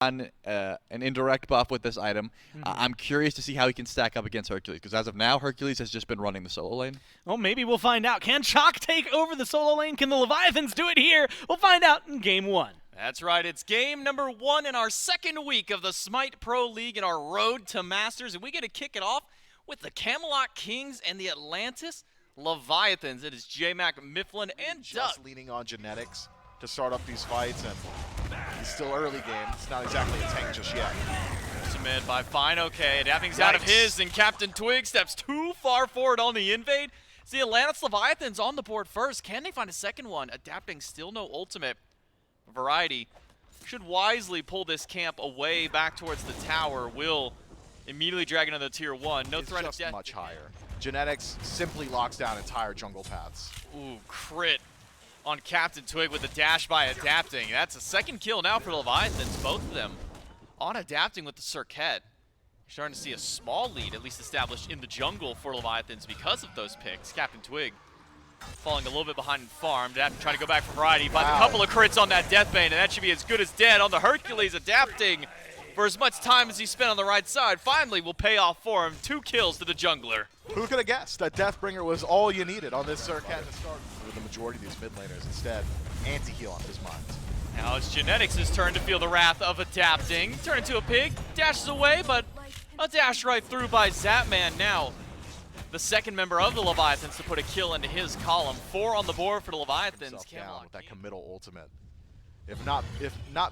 an indirect buff with this item. I'm curious to see how he can stack up against Hercules, because as of now, Hercules has just been running the solo lane. Well, maybe we'll find out. Can Chalk take over the solo lane? Can the Leviathans do it here? We'll find out in Game 1. That's right, it's game number 1 in our second week of the Smite Pro League in our road to Masters, and we get to kick it off with the Camelot Kings and the Atlantis Leviathans. It is J-Mac, Mifflin, and Doug. Just leaning on genetics to start up these fights, and it's still early game. It's not exactly a tank just yet. Submitted by Fine OK. Adapting's out of his, and Captain Twig steps too far forward on the invade. It's the Atlantis Leviathans on the board first. Can they find a second one? Adapting still no ultimate. Variety should wisely pull this camp away back towards the tower. Will immediately drag another tier 1. No threat of death. Much higher. Genetics simply locks down entire jungle paths. Ooh, crit on Captain Twig with the dash by Adapting. That's a second kill now for the Leviathans, both of them on Adapting with the Circuit. You're starting to see a small lead, at least established in the jungle for Leviathans because of those picks. Captain Twig falling a little bit behind in farm. Adapting trying to go back for Variety. Finds a couple of crits on that Deathbane, and that should be as good as dead on the Hercules. Adapting for as much time as he spent on the right side. Finally will pay off for him. 2 kills to the jungler. Who could have guessed that Deathbringer was all you needed on this Circuit to start with the majority of these mid laners? Instead, anti-heal on his mind. Now it's Genetics' turn to feel the wrath of Adapting. Turn into a pig, dashes away, but a dash right through by Zapman. Now the second member of the Leviathans to put a kill into his column. 4 on the board for the Leviathans. Down with that committal ultimate. If not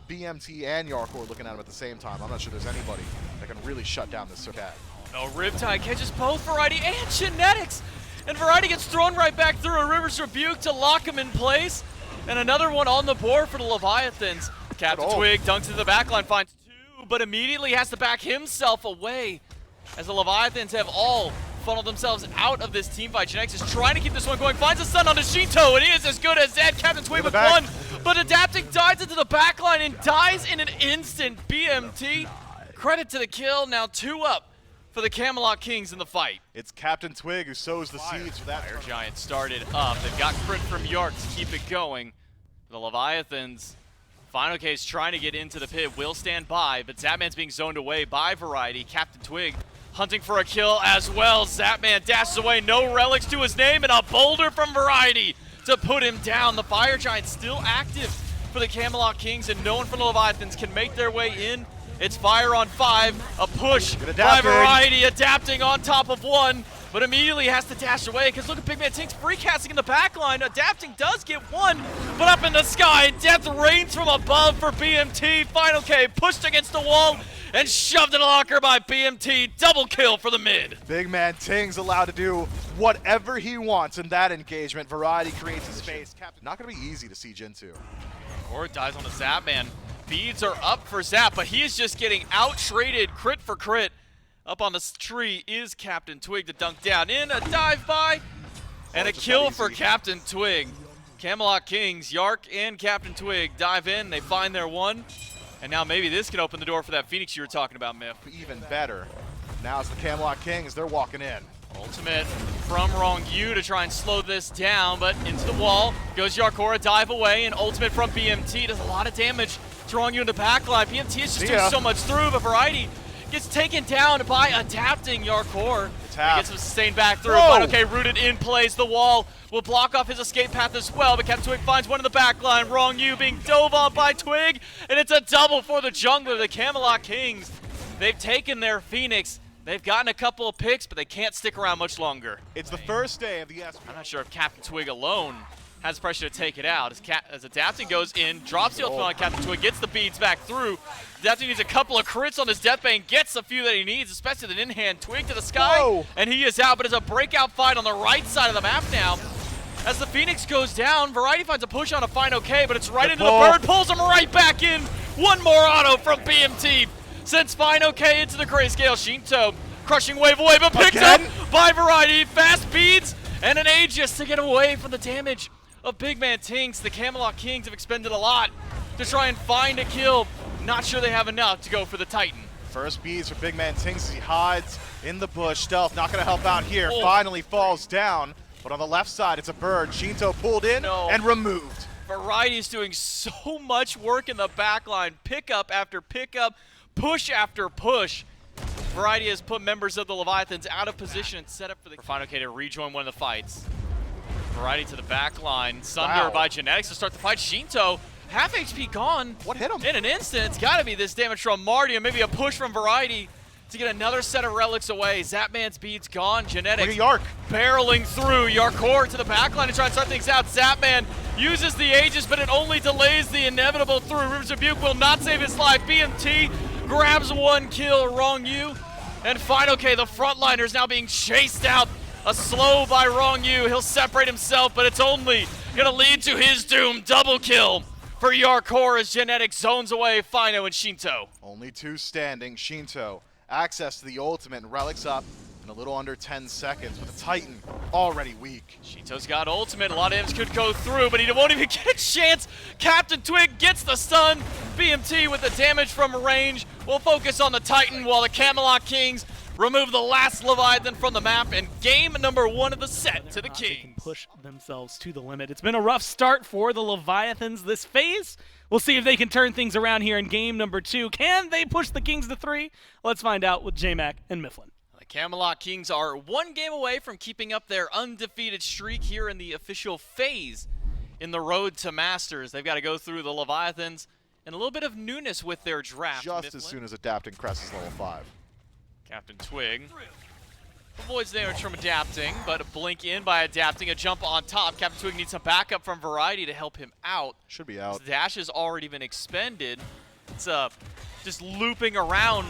BMT and jarcorrr looking at him at the same time, I'm not sure there's anybody that can really shut down this Circuit. No, Riptide catches both Variety and Genetics. And Variety gets thrown right back through a River's Rebuke to lock him in place. And another one on the board for the Leviathans. Captain Twig dunks into the backline, finds 2, but immediately has to back himself away as the Leviathans have all funneled themselves out of this team fight. Genetics is trying to keep this one going, finds a stun on the shentoo, and he is as good as dead. Captain Twig with 1, but Adapting dives into the backline and dies in an instant. BMT, credit to the kill, now 2 up for the Camelot Kings in the fight. It's Captain Twig who sows the seeds for that. Fire Giant started up. They've got crit from York to keep it going. The Leviathans, Final Case trying to get into the pit, will stand by, but Zapman's being zoned away by Variety. Captain Twig hunting for a kill as well. Zapman dashes away, no relics to his name, and a boulder from Variety to put him down. The Fire Giant still active for the Camelot Kings, and no one from the Leviathans can make their way in. It's fire on 5, a push by Variety, Adapting on top of 1, but immediately has to dash away because look at Big Man Tink's free casting in the backline. Adapting does get 1, but up in the sky, death rains from above for BMT. Final K pushed against the wall and shoved in a locker by BMT. Double kill for the mid. Big Man Ting's allowed to do whatever he wants in that engagement. Variety creates a space. Not going to be easy to siege into. Or dies on the Zapman. Beads are up for Zap, but he is just getting out-traded crit for crit. Up on the tree is Captain Twig to dunk down in. A dive by and a kill for Captain Twig. Camelot Kings, Yark and Captain Twig dive in. They find their 1. And now maybe this can open the door for that Phoenix you were talking about, Miff. Even better. Now it's the Camelot Kings. They're walking in. Ultimate from Wrong U to try and slow this down, but into the wall goes jarcorrr, a dive away, and ultimate from BMT does a lot of damage to Wrong U in the backline. BMT is just doing so much through, but Variety gets taken down by Adapting jarcorrr. He gets him sustained back through, but okay, rooted in place. The wall will block off his escape path as well, but Captain Twig finds one in the backline. Wrong U being dove on by Twig, and it's a double for the jungler, the Camelot Kings. They've taken their Phoenix. They've gotten a couple of picks, but they can't stick around much longer. It's the first day of the SPL. I'm not sure if Captain Twig alone has pressure to take it out. As Adapting goes in, drops the ultimate on Captain Twig, gets the beads back through. Adapting needs a couple of crits on his Deathbane, gets a few that he needs, especially the in-hand Twig to the sky, and he is out, but it's a breakout fight on the right side of the map now. As the Phoenix goes down, Variety finds a push on a Final K, but it's right into the bird, pulls him right back in. 1 more auto from BMT. Sends Final K into the grayscale. shentoo crushing wave away, but picked up by Variety. Fast beads and an Aegis to get away from the damage of Big Man Tinks. The Camelot Kings have expended a lot to try and find a kill. Not sure they have enough to go for the Titan. First beads for Big Man Tinks as he hides in the bush. Stealth not going to help out here. Finally falls down, but on the left side it's a bird. shentoo pulled in and removed. Variety is doing so much work in the backline. Pickup after pickup, push after push. Variety has put members of the Leviathans out of position and set up for the Final K to rejoin one of the fights. Variety to the back line. Sunder Wow. by Genetics to start the fight. Shentoo, half HP gone. What hit him? In an instant. It's got to be this damage from Marty and maybe a push from Variety to get another set of relics away. Zapman's beads gone. Genetics Look at Yark. barreling through. Jarcorrr to the back line to try and start things out. Zapman uses the Aegis, but it only delays the inevitable through. Rivers Rebuke will not save his life. BMT grabs one kill. Wrong you. And Final K, the frontliner, is now being chased out. A slow by Wrong You. He'll separate himself, but it's only going to lead to his doom. Double kill for Jarcorrr as Genetics zones away Fino and Shentoo. Only two standing. Shentoo, access to the ultimate and relics up in a little under 10 seconds with a Titan already weak. Shentoo's got ultimate. A lot of damage could go through, but he won't even get a chance. Captain Twig gets the stun. BMT with the damage from range will focus on the Titan while the Camelot Kings remove the last Leviathan from the map, and game number 1 of the set to the They can Kings. push themselves to the limit. It's been a rough start for the Leviathans this phase. We'll see if they can turn things around here in game number 2. Can they push the Kings to 3? Let's find out with J-Mac and Mifflin. The Camelot Kings are 1 game away from keeping up their undefeated streak here in the official phase in the road to Masters. They've got to go through the Leviathans and a little bit of newness with their draft. Just as Mifflin. soon as adapting crosses level 5. Captain Twig avoids damage from adapting, but a blink in by adapting, a jump on top. Captain Twig needs some backup from Variety to help him out. Should be out. His dash has already been expended. It's just looping around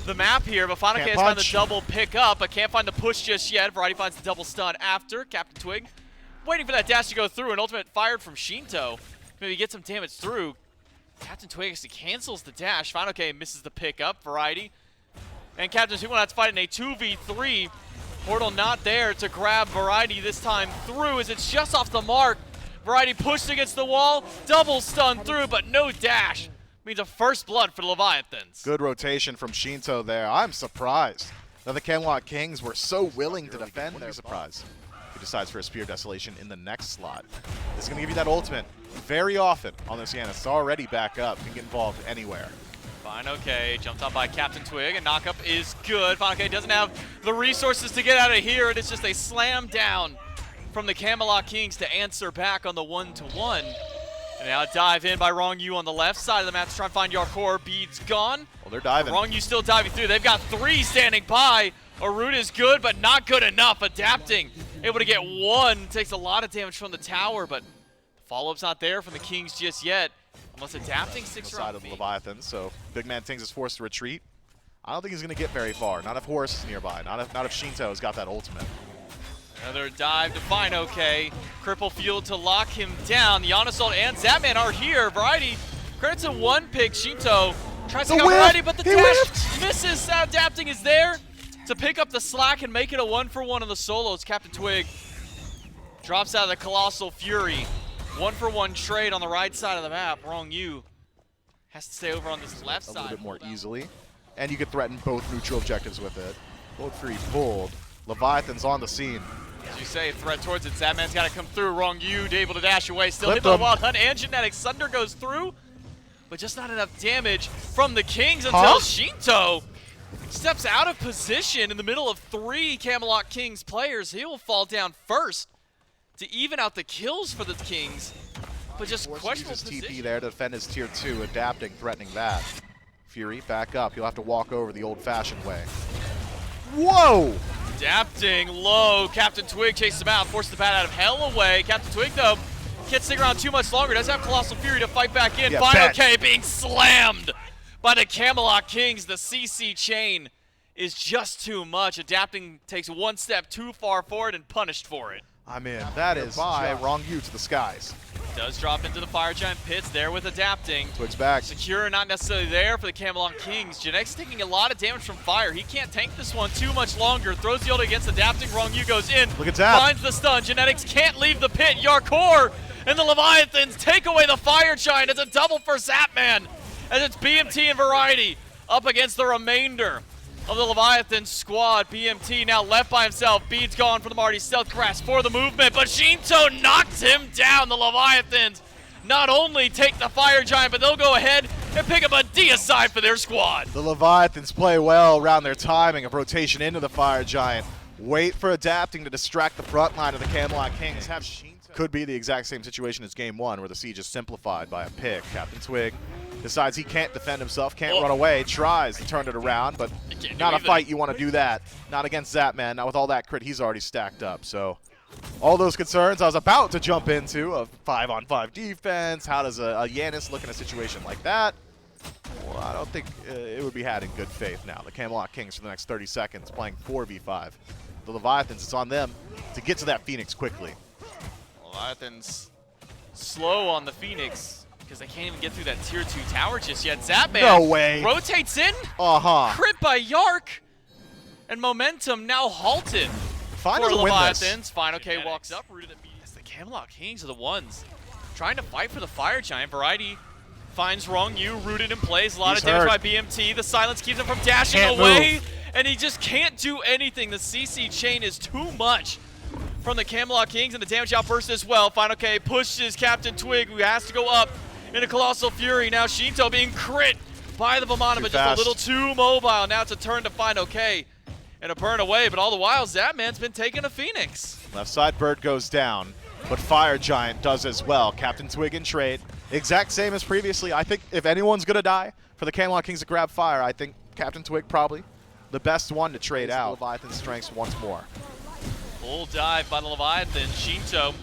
the map here, but Final K has found the double pick up, but can't find the push just yet. Variety finds the double stun after. Captain Twig waiting for that dash to go through, an ultimate fired from Shentoo. Maybe get some damage through. Captain Twig actually cancels the dash. Final K misses the pick up. Variety and Captain Twig will have to fight in a 2v3. Portal not there to grab Variety this time through as it's just off the mark. Variety pushed against the wall, double stun through, but no dash. Means a first blood for the Leviathans. Good rotation from Shentoo there. I'm surprised that the Camelot Kings were so willing to defend their surprise. He decides for a Spear Desolation in the next slot. This is going to give you that ultimate very often on this Yana. It's already back up. Can get involved anywhere. Final K jumped on by Captain Twig, and knockup is good. Final K doesn't have the resources to get out of here. It is just a slam down from the Camelot Kings to answer back on the 1-1. And now dive in by Wrong You on the left side of the map to try and find Jarcorrr. Beads gone. Well, they're diving. Wrong You still diving through. They've got 3 standing by. Arut is good, but not good enough. Adapting, able to get 1. Takes a lot of damage from the tower, but follow-up's not there from the Kings just yet. Unless adapting sticks the side around of the feet. Leviathan, so Big Man Tings is forced to retreat. I don't think he's going to get very far. Not if Horus is nearby. Not if Shentoo has got that ultimate. Another dive to Final K. Cripple Field to lock him down. The Onassault and Zapman are here. Variety credits to 1 pick. Shentoo tries to The go whiff! Variety, but the He dash whiffed! misses. Adapting is there to pick up the slack and make it a 1-for-1 on the solos. Captain Twig drops out of the Colossal Fury. 1-for-1 trade on the right side of the map. Wrong You has to stay over on this left A side. little bit more easily. And you could threaten both neutral objectives with it. Both 3 pulled. Leviathan's on the scene. As you say, threat towards it. Zapman's got to come through. Wrong You, able to dash away. Still Clipped hit by the him. Wild Hunt and Genetics. Sunder goes through, but just not enough damage from the Kings until Huh? Shentoo steps out of position in the middle of 3 Camelot Kings players. He will fall down first to even out the kills for the Kings, but just Forced to questionable use his position. TP there to defend his tier 2, adapting, threatening that. Fury, back up. He'll have to walk over the old-fashioned way. Whoa! Adapting low. Captain Twig chases him out, forces the bat out of hell away. Captain Twig, though, can't stick around too much longer. Does have Colossal Fury to fight back in. Yeah, Final bet. K being slammed by the Camelot Kings. The CC chain is just too much. Adapting takes 1 step too far forward and punished for it. I'm in. That is Wrong You to the skies. Does drop into the Fire Giant pits there with Adapting. Twig's back. Secure not necessarily there for the Camelot Kings. Genetics taking a lot of damage from fire. He can't tank this one too much longer. Throws the ult against Adapting. Wrong You goes in. Look at Zap. Finds the stun. Genetics can't leave the pit. Jarcorrr and the Leviathans take away the Fire Giant. It's a double for Zapman as it's BMT and Variety up against the remainder of the Leviathan squad. BMT now left by himself. Beads gone for the Marty. Stealth grasp for the movement, but Shentoo knocks him down. The Leviathans not only take the Fire Giant, but they'll go ahead and pick up a deicide for their squad. The Leviathans play well around their timing of rotation into the Fire Giant. Wait for adapting to distract the front line of the Camelot Kings. Could be the exact same situation as game 1, where the siege is simplified by a pick. Captain Twig decides he can't defend himself, can't run away, tries to turn it around, but not a fight you want to do that. Not against Zapman, not with all that crit he's already stacked up. So all those concerns I was about to jump into of 5-on-5 defense. How does a Yanis look in a situation like that? Well, I don't think it would be had in good faith now. The Camelot Kings for the next 30 seconds playing 4v5. The Leviathans, it's on them to get to that Phoenix quickly. Leviathans slow on the Phoenix because they can't even get through that tier 2 tower just yet. Zapman No way. rotates in. Uh-huh. Crit by Yark. And momentum now halted Final for to win Leviathans. this. Final K walks up, rooted immediately. The Camelot Kings are the ones trying to fight for the Fire Giant. Variety finds Wrong U, rooted in place. A lot of damage by BMT. The silence keeps him from dashing away. And he just can't do anything. The CC chain is too much from the Camelot Kings, and the damage outburst as well. Final K pushes Captain Twig, who has to go up into Colossal Fury. Now shentoo being crit by the Vamana, but just a little too mobile. Now it's a turn to Final K and a burn away, but all the while, Zapman's been taking a Phoenix. Left side bird goes down, but Fire Giant does as well. Captain Twig in trade. Exact same as previously. I think if anyone's going to die for the Camelot Kings to grab Fire, I think Captain Twig probably the best one to trade out. Leviathan strengths once more. Full dive by the Leviathan. shentoo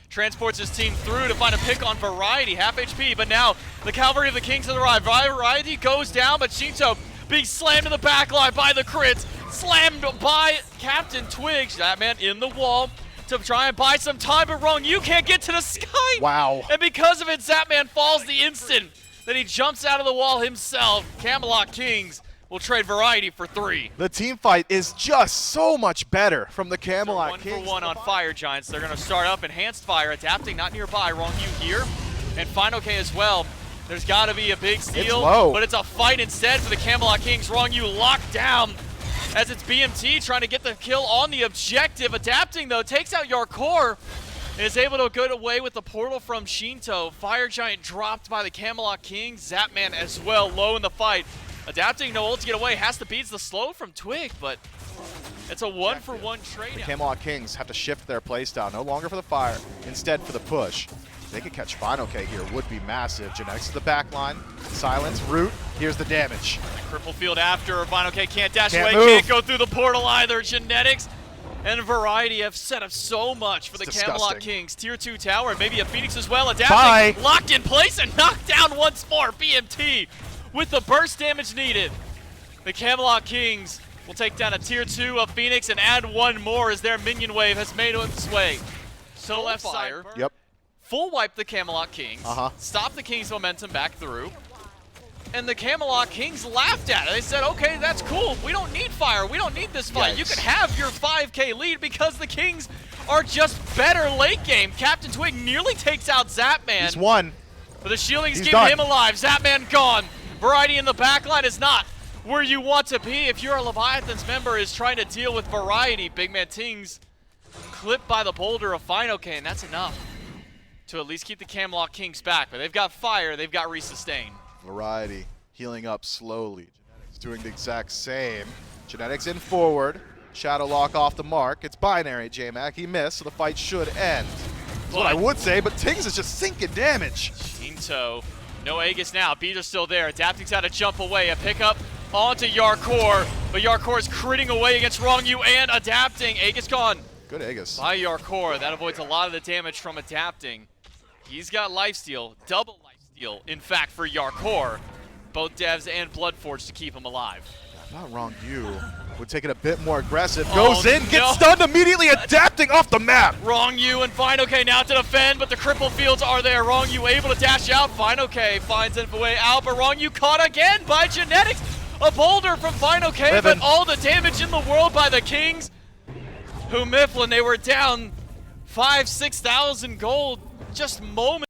transports his team through to find a pick on Variety, half HP, but now the Cavalry of the Kings have arrived. Variety goes down, but shentoo being slammed in the backline by the crits, slammed by Captain Twig. That man in the wall to try and buy some time, but Wrong U can't get to the sky. Wow. And because of it, Zapman falls the instant that he jumps out of the wall himself. Camelot Kings will trade Variety for 3. The team fight is just so much better from the Camelot One Kings. for one on Fire Giants. They're going to start up Enhanced Fire, adapting not nearby. Wrong U here, and Final K as well. There's got to be a big steal, but it's a fight instead for the Camelot Kings. Wrong U locked down as it's BMT trying to get the kill on the objective. Adapting though, takes out jarcorrr and is able to get away with the portal from shentoo. Fire Giant dropped by the Camelot Kings. Zapman as well, low in the fight. Adapting, no ult to get away, has to beat the slow from Twig, but it's a 1-for-1 trade. The Camelot Kings have to shift their playstyle, no longer for the fire, instead for the push. They could catch Final K here, would be massive. Genetics to the back line, silence, root, here's the damage. Cripple field after, Final K can't dash Can't away, move. can't go through the portal either. Genetics and Variety have set up so much for the Camelot Kings. Tier 2 tower, maybe a Phoenix as well. Adapting, locked in place and knocked down once more. BMT with the burst damage needed. The Camelot Kings will take down a Tier 2 of Phoenix and add one more as their minion wave has made its way. So left fire. Yep. Full wipe the Camelot Kings. Stop the Kings' momentum back through. And the Camelot Kings laughed at it. They said, okay, that's cool. We don't need fire. We don't need this fight. You can have your 5K lead because the Kings are just better late game. Captain Twig nearly takes out Zapman. He's won. But the shielding's keeping him alive. Zapman gone. Variety in the backline is not where you want to be if you're a Leviathans member is trying to deal with Variety. Big Man Tings clipped by the boulder of Final K, and that's enough to at least keep the Camelot Kings back. But they've got fire, they've got resustain. Variety healing up slowly. Genetics doing the exact same. Genetics in forward. Shadow lock off the mark. It's binary, J-Mac. He missed, so the fight should end. That's what I would say, but Tings is just sinking damage. shentoo, no Aegis now. Beat are still there. Adapting's had to jump away. A pickup onto jarcorrr, but jarcorrr is critting away against Wrong U and Adapting. Aegis gone. Good Aegis. By jarcorrr. That avoids a lot of the damage from Adapting. He's got lifesteal, double lifesteal, in fact, for jarcorrr. Both devs and Bloodforge to keep him alive. Not Wrong U. Would take it a bit more aggressive. Goes in, gets stunned immediately, Adapting off the map. Wrong U and Final K now to defend, but the cripple fields are there. Wrong U able to dash out. Final K finds a way out, but Wrong U caught again by Genetics. A boulder from Final K, but all the damage in the world by the Kings, who Mifflin, they were down 5,000-6,000 gold just moments.